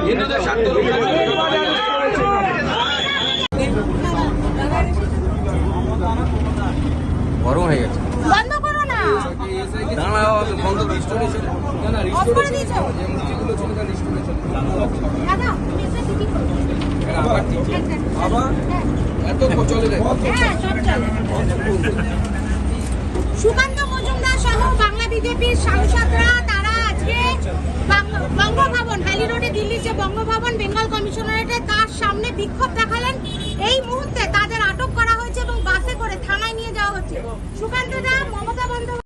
হিন্দুদের স্বার্থ গরম হয়ে গেছে। বন্ধ করো না, দাঁড়াও, বন্ধ রিস্টোরে ছিল না, অফ করে দিয়েছো যে মূর্তিগুলো ছিল না রিস্টোরে ছিল দাদা। এটা ঠিকই করো। আবার ঠিক আবার এত চলে যায়। হ্যাঁ, সব চলে। সুকান্ত মজুমদার সহ বাংলা বিজেপির সাংসদরা তারা আজকে বঙ্গভবন হ্যালি রোডে দিল্লির যে বঙ্গভবন বেঙ্গল কমিশনারেটে তার সামনে বিক্ষোভ দেখালেন। এই মুহূর্তে তাদের আটক করা হয়েছে এবং বাসে করে থানায় নিয়ে যাওয়া হচ্ছে। সুকান্ত দা, মমতা বন্দ্যোপাধ্যায়